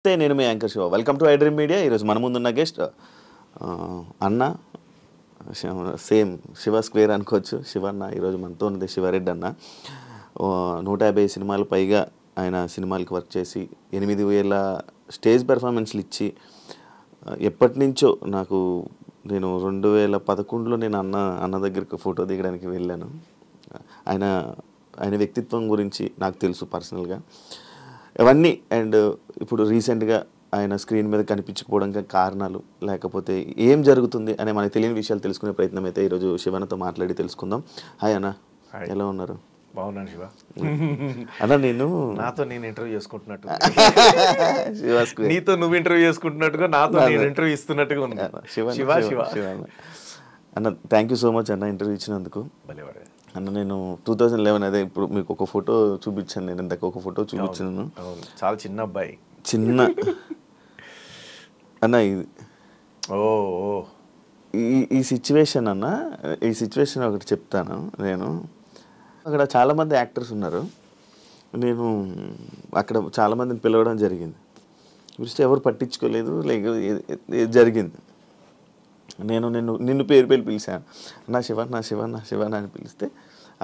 నేను మీ anchor Shiva. Welcome to iDream media. ఈరోజు మన ముందున్న గెస్ట్ అన్న, సేమ్ శివ స్క్వేర్ అనుకోవచ్చు. శివన్న ఈరోజు మనతో ఉన్నది శివారెడ్డి అన్న. 150 సినిమాలు పైగా ఆయన సినిమాలకి వర్క్ చేసి 8,000 స్టేజ్ పెర్ఫార్మెన్స్లు ఇచ్చి ఎప్పటి నుంచో నేను 2011లో నేను అన్న దగ్గరికి ఫోటో దిగడానికి వెళ్ళాను. ఆయన వ్యక్తిత్వం గురించి నాకు తెలుసు పర్సనల్గా ఇవన్నీ. అండ్ ఇప్పుడు రీసెంట్గా ఆయన స్క్రీన్ మీద కనిపించకపోవడానికి కారణాలు, లేకపోతే ఏం జరుగుతుంది అనే మనకు తెలియని విషయాలు తెలుసుకునే ప్రయత్నం అయితే ఈరోజు శివన్నతో మాట్లాడి తెలుసుకుందాం. హాయ్ అన్న, ఎలా ఉన్నారు? బాగున్నాను శివ. అన్న నాతో నేను ఇంటర్వ్యూ చేసుకుంటున్నట్టు, నీతో నువ్వు ఇంటర్వ్యూ చేసుకుంటున్నట్టుగా నాతో నేను ఇంటర్వ్యూ ఇస్తున్నట్టుగా ఉంది. శివ శివ అన్న, థ్యాంక్ యూ సో మచ్ అన్న ఇంటర్వ్యూ ఇచ్చినందుకు. అన్న, నేను 2011 అదే ఇప్పుడు మీకు ఒక ఫోటో చూపించాను. నేను ఇందాక ఒక ఫోటో చూపించాను. చాలా చిన్న అబ్బాయి, చిన్న అన్న. ఈ సిచ్యువేషన్ అన్న, ఈ సిచ్యువేషన్ ఒకటి చెప్తాను. నేను అక్కడ చాలామంది యాక్టర్స్ ఉన్నారు. నేను అక్కడ చాలామందిని పిలవడం జరిగింది. పిలిస్తే ఎవరు పట్టించుకోలేదు, జరిగింది. నిన్ను పేరు పిలిచాను. నా శివ అని పిలిస్తే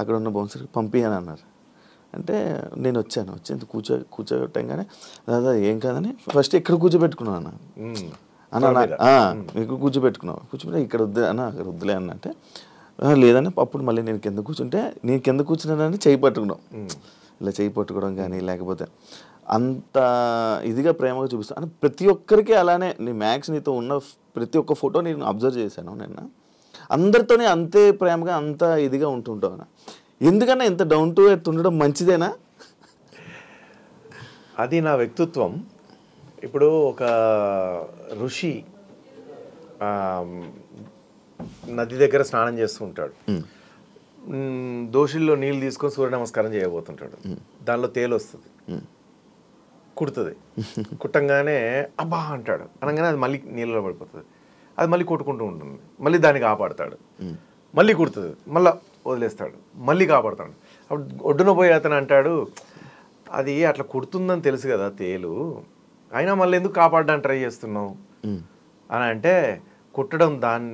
అక్కడ ఉన్న బౌన్సర్ పంపియని అన్నారు. అంటే నేను వచ్చి కూర్చోబెట్టంగానే దాదా ఏం కాదని ఫస్ట్ ఇక్కడ కూర్చోబెట్టుకున్నాను అన్న. ఇక్కడ కూర్చోబెట్టి ఇక్కడ వద్దు అన్న, అక్కడ వద్దులే అన్న. అంటే లేదని అప్పుడు మళ్ళీ నేను కింద కూర్చున్నానని చేయి పట్టుకున్నాం. ఇలా చేయి పట్టుకోవడం కానీ, లేకపోతే అంత ఇదిగా ప్రేమగా చూపిస్తాను అని ప్రతి ఒక్కరికి. అలానే నీతో ఉన్న ప్రతి ఒక్క ఫోటో నేను అబ్జర్వ్ చేశాను. నిన్న అందరితోనే అంతే ప్రేమగా, అంత ఇదిగా ఉంటుంటావు. ఎందుకన్నా ఇంత డౌన్ టు ఎర్త్ ఉండడం మంచిదేనా? అది నా వ్యక్తిత్వం. ఇప్పుడు ఒక ఋషి నది దగ్గర స్నానం చేస్తూ ఉంటాడు. దోషుల్లో నీళ్ళు తీసుకొని సూర్య నమస్కారం చేయబోతుంటాడు. దానిలో తేలు వస్తుంది, కుడుతుంది. కుట్టంగానే అబ్బా అంటాడు. అనగానే అది మళ్ళీ నీళ్ళలో పడిపోతుంది. అది మళ్ళీ కొట్టుకుంటూ ఉంటుంది. మళ్ళీ దాన్ని కాపాడుతాడు. మళ్ళీ కుడుతుంది, మళ్ళీ వదిలేస్తాడు, మళ్ళీ కాపాడుతాడు. అప్పుడు ఒడ్డున పోయి అతను అంటాడు, అది అట్లా కుడుతుందని తెలుసు కదా తేలు, అయినా మళ్ళీ ఎందుకు కాపాడడానికి ట్రై చేస్తున్నావు అని అంటే, కుట్టడం దాని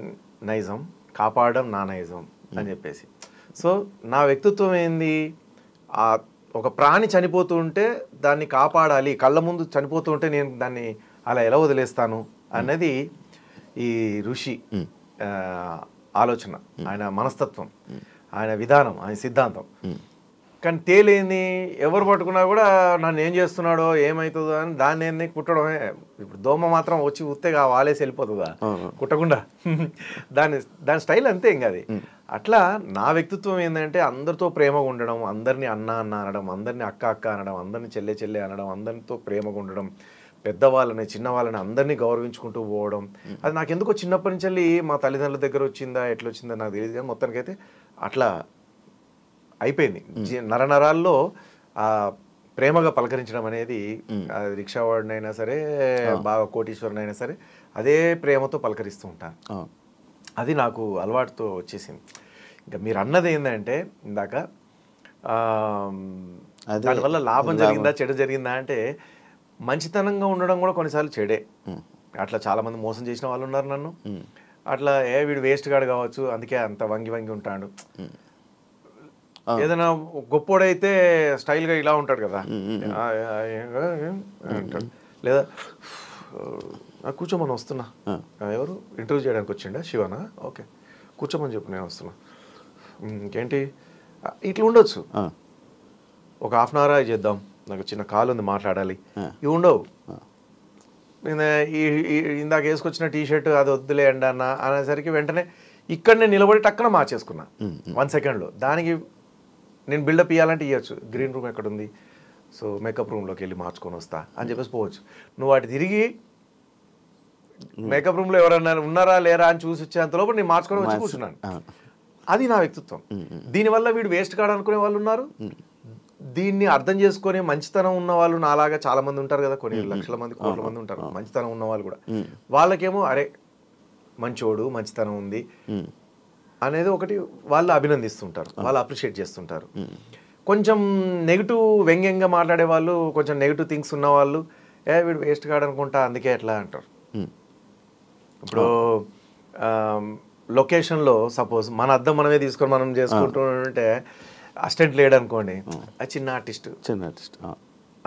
నైజం, కాపాడడం నా నైజం అని చెప్పేసి. సో నా వ్యక్తిత్వం ఏంది, ఒక ప్రాణి చనిపోతూ ఉంటే దాన్ని కాపాడాలి, కళ్ళ ముందు చనిపోతూ ఉంటే నేను దాన్ని అలా ఎలా వదిలేస్తాను అన్నది ఈ ఋషి ఆలోచన, ఆయన మనస్తత్వం, ఆయన విధానం, ఆయన సిద్ధాంతం. కానీ తేలేంది, ఎవరు పట్టుకున్నా కూడా నన్ను ఏం చేస్తున్నాడో ఏమవుతుందో అని దాన్ని ఏంది కుట్టడమే. ఇప్పుడు దోమ మాత్రం వచ్చి ఉత్తేగా వాలేసి వెళ్ళిపోతుందా కుట్టకుండా? దాని స్టైల్ అంతే. ఇంకా అది అట్లా. నా వ్యక్తిత్వం ఏంటంటే అందరితో ప్రేమగా ఉండడం, అందరినీ అన్న అనడం, అందరినీ అక్క అనడం, అందరినీ చెల్లె అనడం, అందరితో ప్రేమగా ఉండడం, పెద్దవాళ్ళని చిన్నవాళ్ళని అందరినీ గౌరవించుకుంటూ పోవడం. అది నాకు ఎందుకో చిన్నప్పటి నుంచి వెళ్ళి మా తల్లిదండ్రుల దగ్గర వచ్చిందా ఎట్లా వచ్చిందో నాకు తెలియదు, కానీ మొత్తానికైతే అట్లా అయిపోయింది. నరనరాల్లో ఆ ప్రేమగా పలకరించడం అనేది, రిక్షావాడినైనా సరే, బాగా కోటీశ్వరునైనా సరే, అదే ప్రేమతో పలకరిస్తూ ఉంటాను. అది నాకు అలవాటుతో వచ్చేసింది. ఇంకా మీరు అన్నది ఏంటంటే ఇందాక, దానివల్ల లాభం జరిగిందా చెడు జరిగిందా అంటే, మంచితనంగా ఉండడం కూడా కొన్నిసార్లు చెడే. అట్లా చాలామంది మోసం చేసిన వాళ్ళు ఉన్నారు నన్ను. అట్లా వీడు వేస్ట్ గాడు కావచ్చు, అందుకే అంత వంగి ఉంటాడు. ఏదైనా గొప్పోడైతే స్టైల్గా ఇలా ఉంటాడు కదా, అంటాడు. లేదా కూర్చోమని వస్తున్నా, ఎవరు ఇంటర్వ్యూ చేయడానికి వచ్చిండా, శివనా? ఓకే కూర్చోమని చెప్పు, నేను వస్తున్నా. ఇంకేంటి ఇట్లా ఉండొచ్చు. ఒక హాఫ్ అన్ అవర్ చేద్దాం, నాకు చిన్న కాల్ ఉంది మాట్లాడాలి, ఇవి ఉండవు. ఇందాక వేసుకొచ్చిన టీషర్ట్ అది వద్దులే అండి అన్న అనేసరికి వెంటనే ఇక్కడనే నిలబడి టక్కన మార్చేసుకున్నా 1 సెకండ్లో. దానికి నేను బిల్డప్ ఇవ్వాలంటే ఇవ్వచ్చు. గ్రీన్ రూమ్ ఎక్కడుంది, సో మేకప్ రూమ్లోకి వెళ్ళి మార్చుకొని వస్తా అని చెప్పేసి పోవచ్చు. నువ్వు వాటి తిరిగి మేకప్ రూమ్లో ఎవరన్నా ఉన్నారా లేరా అని చూసి వచ్చేంతలోపు నేను మార్చుకొని వచ్చి కూర్చున్నాను. అది నా వ్యక్తిత్వం. దీనివల్ల వీడు వేస్ట్ కాడు అనుకునే వాళ్ళు ఉన్నారు. దీన్ని అర్థం చేసుకొని మంచితనం ఉన్న వాళ్ళు నాలాగా చాలా మంది ఉంటారు కదా, కొన్ని లక్షల మంది కోట్ల మంది ఉంటారు మంచితనం ఉన్న వాళ్ళు కూడా. వాళ్ళకేమో అరే మంచోడు, మంచితనం ఉంది అనేది ఒకటి వాళ్ళు అభినందిస్తుంటారు, వాళ్ళు అప్రిషియేట్ చేస్తుంటారు. కొంచెం నెగిటివ్ వ్యంగ్యంగా మాట్లాడే వాళ్ళు, కొంచెం నెగిటివ్ థింగ్స్ ఉన్న వాళ్ళు వీడు వేస్ట్ కాడు అనుకుంటా అందుకే ఎట్లా అంటారు. ఇప్పుడు లొకేషన్లో సపోజ్ మన అద్దం మనమే తీసుకొని మనం చేసుకుంటుంటే అసిస్టెంట్ లేడు అనుకోండి, ఆ చిన్న ఆర్టిస్ట్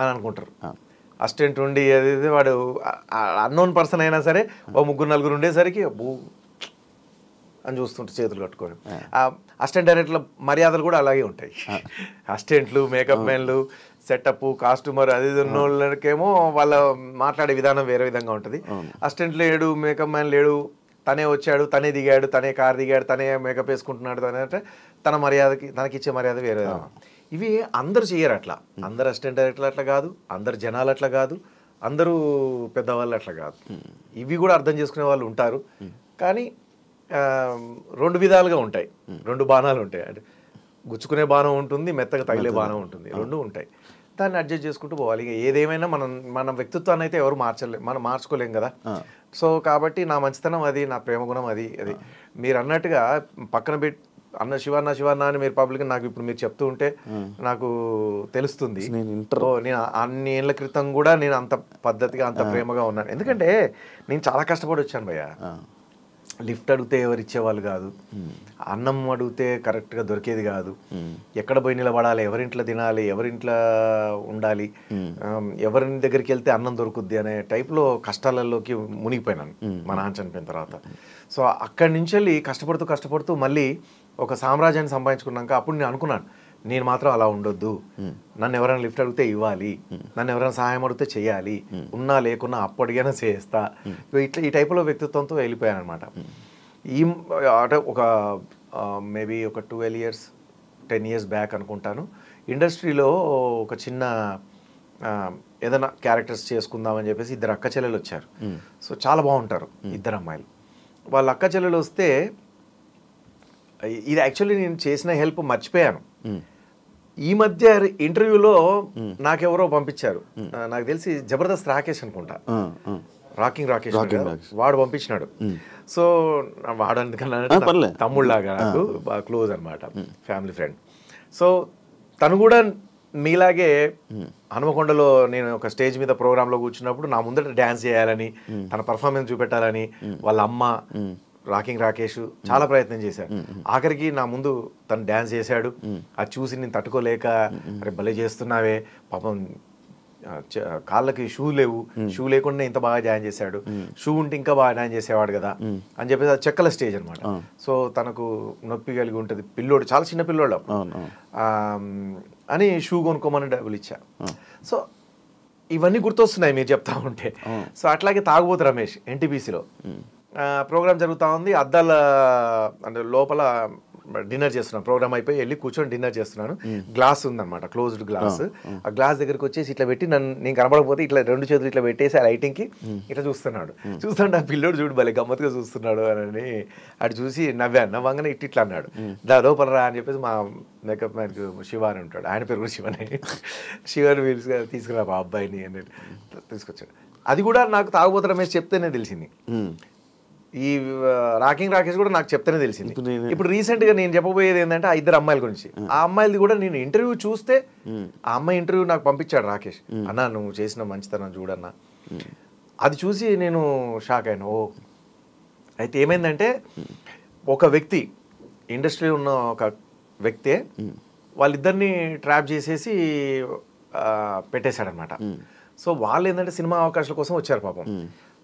అని అనుకుంటారు. అసిస్టెంట్ ఉండి అది వాడు అన్నోన్ పర్సన్ అయినా సరే ఓ 3-4 ఉండేసరికి అబ్బో అని చూస్తుంటే చేతులు కట్టుకొని. అసిస్టెంట్ డైరెక్టర్ల మర్యాదలు కూడా అలాగే ఉంటాయి. అసిస్టెంట్లు, మేకప్ మ్యాన్లు, సెటప్, కాస్ట్యూమర్ అది ఉన్న వాళ్ళకేమో వాళ్ళ మాట్లాడే విధానం వేరే విధంగా ఉంటుంది. అసిస్టెంట్ లేడు, మేకప్ మ్యాన్ లేడు, తనే వచ్చాడు, తనే దిగాడు, తనే కార్ దిగాడు, తనే మేకప్ వేసుకుంటున్నాడు, తనే అంటే తన మర్యాదకి తనకిచ్చే మర్యాద వేరే. ఇవి అందరూ చేయరు అట్లా. అందరు అసిస్టెంట్ డైరెక్టర్లు అట్లా కాదు, అందరు జనాలు అట్లా కాదు, అందరూ పెద్దవాళ్ళు అట్లా కాదు. ఇవి కూడా అర్థం చేసుకునే వాళ్ళు ఉంటారు. కానీ 2 విధాలుగా ఉంటాయి, 2 బాణాలు ఉంటాయి. అంటే గుచ్చుకునే బాణం ఉంటుంది, మెత్తగా తగిలే బాణం ఉంటుంది, 2 ఉంటాయి. దాన్ని అడ్జస్ట్ చేసుకుంటూ పోవాలి. ఇక ఏదేమైనా మన వ్యక్తిత్వాన్ని అయితే ఎవరు మనం మార్చుకోలేం కదా. సో కాబట్టి నా మంచితనం అది, నా ప్రేమ గుణం అది. మీరు అన్నట్టుగా పక్కన పెట్టి శివన్న అని మీరు పబ్లిక్ నాకు ఇప్పుడు మీరు చెప్తూ ఉంటే నాకు తెలుస్తుంది. నేను అన్ని ఏళ్ళ క్రితం కూడా నేను అంత పద్ధతిగా అంత ప్రేమగా ఉన్నాను. ఎందుకంటే నేను చాలా కష్టపడి వచ్చాను భయ్య. లిఫ్ట్ అడిగితే ఎవరు ఇచ్చేవాళ్ళు కాదు, అన్నం అడిగితే కరెక్ట్గా దొరికేది కాదు, ఎక్కడ పోయి నిలబడాలి, ఎవరింట్లో తినాలి, ఎవరింట్లో ఉండాలి, ఎవరి దగ్గరికి వెళ్తే అన్నం దొరుకుద్ది అనే టైప్లో కష్టాలలోకి మునిగిపోయినాను మా నాన్న చనిపోయిన తర్వాత. సో అక్కడి నుంచి వెళ్ళి కష్టపడుతూ మళ్ళీ ఒక సామ్రాజ్యాన్ని సంపాదించుకున్నాక అప్పుడు నేను అనుకున్నాను, నేను మాత్రం అలా ఉండొద్దు, నన్ను ఎవరైనా లిఫ్ట్ అడిగితే ఇవ్వాలి, నన్ను ఎవరైనా సహాయం అడిగితే చెయ్యాలి, ఉన్నా లేకున్నా అప్పు అడిగినా చేస్తా. ఇట్లా ఈ టైప్లో వ్యక్తిత్వంతో వెళ్ళిపోయాను అనమాట. అంటే ఒక మేబీ ఒక 12 years 10 years బ్యాక్ అనుకుంటాను, ఇండస్ట్రీలో ఒక చిన్న ఏదైనా క్యారెక్టర్స్ చేసుకుందామని చెప్పేసి 2 అక్క చెల్లెలు వచ్చారు. సో చాలా బాగుంటారు 2 అమ్మాయిలు. వాళ్ళ అక్క చెల్లెలు వస్తే ఇది యాక్చువల్లీ నేను చేసిన హెల్ప్ మర్చిపోయాను. ఈ మధ్య ఇంటర్వ్యూలో నాకెవరో పంపించారు, నాకు తెలిసి జబర్దస్త్ రాకేష్ అనుకుంటా, రాకింగ్ రాకేష్ వాడు పంపించినాడు. సో వాడు అందుకన్నా తమ్ముళ్ళలాగా నాకు బాగా క్లోజ్ అనమాట, ఫ్యామిలీ ఫ్రెండ్. సో తను కూడా మీలాగే హనుమకొండలో నేను ఒక స్టేజ్ మీద ప్రోగ్రాంలో కూర్చున్నప్పుడు నా ముందట డ్యాన్స్ చేయాలని, తన పర్ఫార్మెన్స్ చూపెట్టాలని వాళ్ళ అమ్మ రాకింగ్ రాకేష్ చాలా ప్రయత్నం చేశాడు. ఆఖరికి నా ముందు తను డ్యాన్స్ చేశాడు. అది చూసి నేను తట్టుకోలేక, అరే భలే చేస్తున్నావే, పాపం కాళ్ళకి షూ లేవు, షూ లేకుండా ఇంత బాగా డ్యాన్స్ చేశాడు, షూ ఉంటే ఇంకా బాగా డ్యాన్స్ చేసేవాడు కదా అని చెప్పేసి అది చెక్కల స్టేజ్ అనమాట. సో తనకు నొప్పి కలిగి ఉంటుంది, పిల్లోడు చాలా చిన్న పిల్లోడు అని షూ కొనుక్కోమని డబ్బులు ఇచ్చా. సో ఇవన్నీ గుర్తొస్తున్నాయి మీరు చెప్తా ఉంటే. సో అట్లాగే తాగుబోతు రమేష్ ఎన్టీపీసీలో ప్రోగ్రామ్ జరుగుతూ ఉంది, అద్దాల అంటే లోపల డిన్నర్ చేస్తున్నాను, ప్రోగ్రామ్ అయిపోయి వెళ్ళి కూర్చొని డిన్నర్ చేస్తున్నాను. గ్లాస్ ఉందన్నమాట, క్లోజ్డ్ గ్లాస్. ఆ గ్లాస్ దగ్గరికి వచ్చేసి ఇట్లా పెట్టి నేను కనబడకపోతే ఇట్లా 2 చేతులు ఇట్లా పెట్టేసి ఆ లైటింగ్కి ఇట్లా చూస్తున్నాడు. చూస్తుంటే ఆ పిల్లోడు చూడు భలే గమ్మత్తుగా చూస్తున్నాడు అని అటు చూసి నవ్వంగానే ఇట్లా అన్నాడు, దా లోపల రా అని చెప్పేసి మా మేకప్ మ్యాన్ శివ అని ఉంటాడు, ఆయన పేరు కూడా శివనే, శివని తీసుకురా ఆ అబ్బాయిని అని తీసుకొచ్చాడు. అది కూడా నాకు తాగుబోతు రమేష్ చెప్తేనే తెలిసింది, ఈ రాకింగ్ రాకేష్ కూడా నాకు చెప్తేనే తెలిసింది. ఇప్పుడు రీసెంట్గా నేను చెప్పబోయేది ఏంటంటే ఆ 2 అమ్మాయిల గురించి. ఆ అమ్మాయిలది కూడా నేను ఇంటర్వ్యూ చూస్తే ఆ అమ్మాయి ఇంటర్వ్యూ నాకు పంపించాడు రాకేష్, అన్నా నువ్వు చేసిన మంచితనం చూడన్నా. అది చూసి నేను షాక్ అయినా. ఓ అయితే ఏమైందంటే ఒక వ్యక్తి ఇండస్ట్రీలో ఉన్న ఒక వ్యక్తే వాళ్ళిద్దరిని ట్రాప్ చేసేసి పెట్టేశాడనమాట. సో వాళ్ళు ఏంటంటే సినిమా అవకాశాల కోసం వచ్చారు పాపం.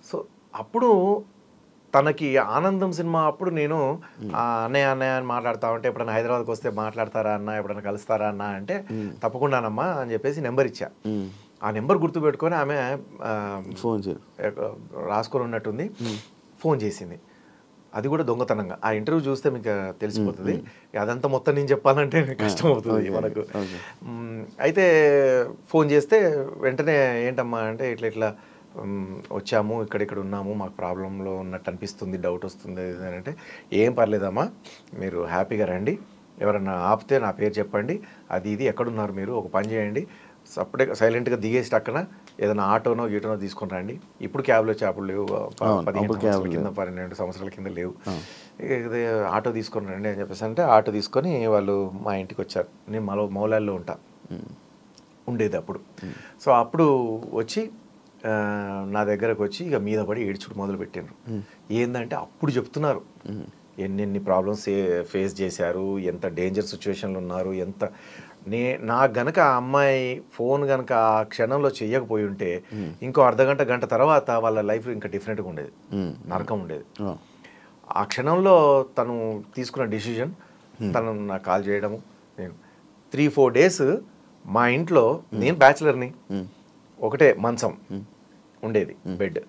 సో అప్పుడు తనకి ఆనందం సినిమా అప్పుడు నేను అన్నయ్య అని మాట్లాడుతా ఉంటే, ఎప్పుడైనా హైదరాబాద్కి వస్తే మాట్లాడతారా అన్న, ఎప్పుడైనా కలుస్తారా అన్న అంటే తప్పకుండానమ్మా అని చెప్పేసి నెంబర్ ఇచ్చా. ఆ నెంబర్ గుర్తుపెట్టుకొని ఆమె ఫోన్ రాసుకొని ఉన్నట్టుంది, ఫోన్ చేసింది. అది కూడా దొంగతనంగా. ఆ ఇంటర్వ్యూ చూస్తే మీకు తెలిసిపోతుంది. అదంతా మొత్తం నేను చెప్పాలంటే కష్టం అవుతుంది మనకు. అయితే ఫోన్ చేస్తే వెంటనే ఏంటమ్మా అంటే ఇట్లా వచ్చాము, ఇక్కడ ఉన్నాము, మాకు ప్రాబ్లంలో ఉన్నట్టు అనిపిస్తుంది, డౌట్ వస్తుంది అని అంటే, ఏం పర్లేదమ్మా మీరు హ్యాపీగా రండి, ఎవరన్నా ఆపితే నా పేరు చెప్పండి, అది ఇది ఎక్కడున్నారు మీరు ఒక పని చేయండి, అప్పుడే సైలెంట్గా దిగేసి టక్కన ఏదైనా ఆటోనో గీటోనో తీసుకొని రండి. ఇప్పుడు క్యాబ్లో చేపలు లేవు, 12 సంవత్సరాల కింద లేవు, ఆటో తీసుకొని రండి అని చెప్పేసి అంటే ఆటో తీసుకొని వాళ్ళు మా ఇంటికి వచ్చారు. నేను మౌలాల్లో ఉండేది అప్పుడు. సో అప్పుడు వచ్చి నా దగ్గరకు వచ్చి ఇక మీద పడి ఏడ్చుడు మొదలు పెట్టారు. ఏంటంటే అప్పుడు చెప్తున్నారు ఎన్నెన్ని ప్రాబ్లమ్స్ ఫేస్ చేశారు, ఎంత డేంజర్ సిచ్యువేషన్లు ఉన్నారు, ఎంత నాకు గనక ఆ అమ్మాయి ఫోన్ గనక ఆ క్షణంలో చెయ్యకపోయి ఉంటే ఇంకో అర్ధగంట గంట తర్వాత వాళ్ళ లైఫ్ ఇంకా డిఫరెంట్గా ఉండేది, నరకం ఉండేది. ఆ క్షణంలో తను తీసుకున్న డిసిజన్, తను నాకు కాల్ చేయడము. నేను 3-4 డేస్ మా ఇంట్లో, నేను బ్యాచిలర్ని, ఒకటే మంచం ఉండేది, బెడ్.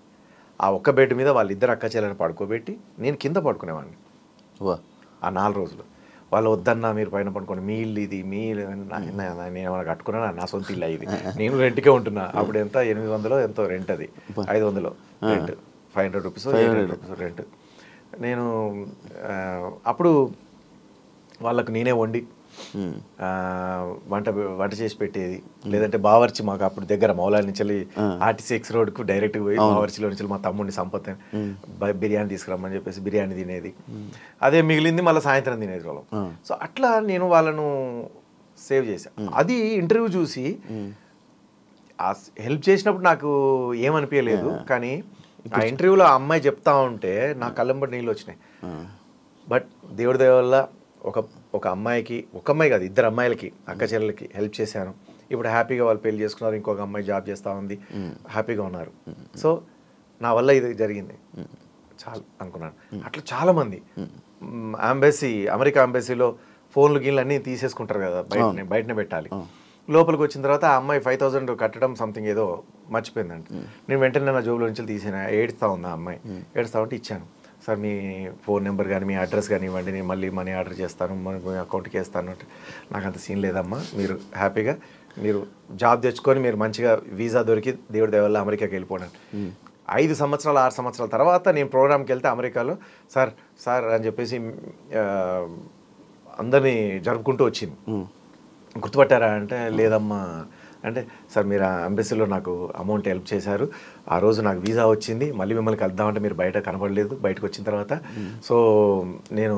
ఆ ఒక్క బెడ్ మీద వాళ్ళిద్దరు అక్క చెల్లెని పడుకోబెట్టి నేను కింద పడుకునేవాడిని ఆ 4 రోజులు. వాళ్ళు వద్దన్నా మీరు పైన పడుకోండి, మీ ఇల్లు ఇది, మీ ఇల్లు, నేను ఏమైనా కట్టుకున్నా, నా సొంత ఇల్లు ఇది, నేను రెంట్కే ఉంటున్నా. అప్పుడు ఎంత 800 ఎంతో రెంట్, అది 500 రెంట్, 500 రూపీస్ 800 రూపీస్ రెంట్. నేను అప్పుడు వాళ్ళకు నేనే వండి వంట చేసి పెట్టేది. లేదంటే బావర్చి, మాకు అప్పుడు దగ్గర మౌలాలి నుంచి RTC రోడ్కు డైరెక్ట్గా పోయి బావర్చిలో నుంచి మా తమ్ముడిని సంపత్ బిర్యానీ తీసుకురమ్మని చెప్పేసి బిర్యానీ తినేది. అదే మిగిలింది మళ్ళీ సాయంత్రం తినేది వాళ్ళం. సో అట్లా నేను వాళ్ళను సేవ్ చేశాను. అది ఇంటర్వ్యూ చూసి హెల్ప్ చేసినప్పుడు నాకు ఏమనిపించలేదు, కానీ ఆ ఇంటర్వ్యూలో ఆ అమ్మాయి చెప్తా ఉంటే నా కళ్ళంబడి నీళ్ళు వచ్చినాయి. బట్ దేవుడి దయ వల్ల ఒక అమ్మాయికి, ఒక అమ్మాయి కాదు, 2 అమ్మాయిలకి, అక్క చెల్లెలకి హెల్ప్ చేశాను. ఇప్పుడు హ్యాపీగా వాళ్ళు పెళ్లి చేసుకున్నారు, ఇంకొక అమ్మాయి జాబ్ చేస్తూ ఉంది, హ్యాపీగా ఉన్నారు. సో నా వల్ల ఇది జరిగింది చాలు అనుకున్నాను. అట్లా చాలామంది అమెరికా ఎంబసీలో ఫోన్లు గీన్లు అన్నీ తీసేసుకుంటారు కదా, బయటనే పెట్టాలి. లోపలికి వచ్చిన తర్వాత ఆ అమ్మాయి 5000 కట్టడం సంథింగ్ ఏదో మర్చిపోయిందండి. నేను వెంటనే నా జోబులో నుంచి తీసిన, ఏడుస్తూ ఉంది ఆ అమ్మాయి. ఏడుస్తూ ఉంటే ఇచ్చాను. సార్ మీ ఫోన్ నెంబర్ కానీ మీ అడ్రస్ కానీ ఇవ్వండి, నేను మళ్ళీ మనీ ఆర్డర్ చేస్తాను, మీ అకౌంట్కి వేస్తాను అంటే, నాకు అంత సీన్ లేదమ్మా, మీరు హ్యాపీగా మీరు జాబ్ తెచ్చుకొని మీరు మంచిగా వీసా దొరికి దేవుడి దయ వల్ల అమెరికాకి వెళ్ళిపోయాను. 5 సంవత్సరాలు 6 సంవత్సరాల తర్వాత నేను ప్రోగ్రామ్కి వెళ్తే అమెరికాలో సార్ అని చెప్పేసి అందరినీ జరుపుకుంటూ వచ్చింది. గుర్తుపట్టారా అంటే, లేదమ్మా అంటే, సార్ మీరు ఆ ఎంబసీలో నాకు అమౌంట్ హెల్ప్ చేశారు, ఆ రోజు నాకు వీసా వచ్చింది, మళ్ళీ మిమ్మల్ని కలుద్దామంటే మీరు బయట కనపడలేదు, బయటకు వచ్చిన తర్వాత సో నేను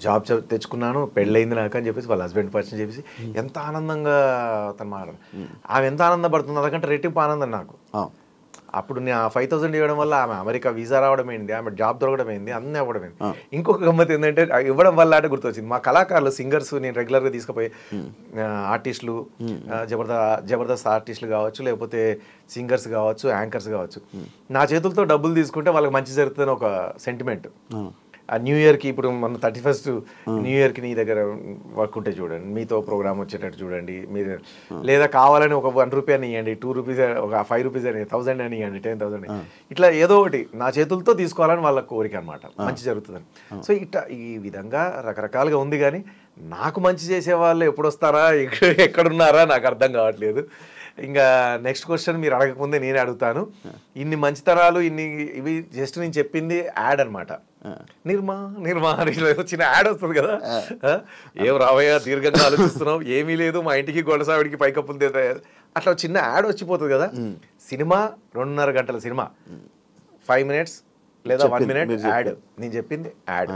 జాబ్ తెచ్చుకున్నాను, పెళ్ళయింది నాకు అని చెప్పేసి వాళ్ళ హస్బెండ్ పరిచయం చెప్పేసి ఎంత ఆనందంగా తను మాట్లాడు. ఆమె ఎంత ఆనందపడుతుంది, అందుకంటే రెట్టింపు ఆనందం నాకు. అప్పుడు నేను 5000 ఇవ్వడం వల్ల ఆమె అమెరికా వీసా రావడం ఏంటి, ఆమె జాబ్ దొరకడం ఏంది, అన్నీ అవ్వడం ఏంది. ఇంకొక గమ్మత్ ఏంటంటే ఇవ్వడం వల్ల అంటే గుర్తొచ్చింది, మా కళాకారులు సింగర్స్ నేను రెగ్యులర్గా తీసుకుపోయే ఆర్టిస్టులు, జబర్దస్త్ ఆర్టిస్టులు కావచ్చు, లేకపోతే సింగర్స్ కావచ్చు, యాంకర్స్ కావచ్చు, నా చేతులతో డబ్బులు తీసుకుంటే వాళ్ళకి మంచి జరుగుతుందని ఒక సెంటిమెంట్. ఆ న్యూ ఇయర్కి, ఇప్పుడు మన 31st న్యూ ఇయర్కి నీ దగ్గర వర్క్ ఉంటే చూడండి, మీతో ప్రోగ్రామ్ వచ్చేటట్టు చూడండి, మీరు లేదా కావాలని ఒక 1 రూపీ అని ఇవ్వండి, 2 రూపీస్, ఒక 5 రూపీస్ అని, 1000 అని ఇవ్వండి, 10,000 ఇట్లా ఏదో ఒకటి నా చేతులతో తీసుకోవాలని వాళ్ళ కోరిక అనమాట, మంచి జరుగుతుందని. సో ఇట్లా ఈ విధంగా రకరకాలుగా ఉంది. కానీ నాకు మంచి చేసే వాళ్ళు ఎప్పుడు వస్తారా, ఎక్కడున్నారా నాకు అర్థం కావట్లేదు. ఇంకా నెక్స్ట్ క్వశ్చన్ మీరు అడగకముందే నేనే అడుగుతాను. ఇన్ని మంచితనాలు, ఇవి జస్ట్ నేను చెప్పింది యాడ్ అనమాట. నిర్మా అని చిన్న యాడ్ వస్తుంది కదా, ఏం రావయ్యా దీర్ఘంగా ఆలోచిస్తున్నావు, ఏమీ లేదు, మా ఇంటికి గొడసావిడికి పైకప్పులు తీతా, అట్లా చిన్న యాడ్ వచ్చిపోతుంది కదా. సినిమా 2.5 గంటల సినిమా 5 minutes లేదా 1 minute యాడ్, నేను చెప్పింది యాడ్.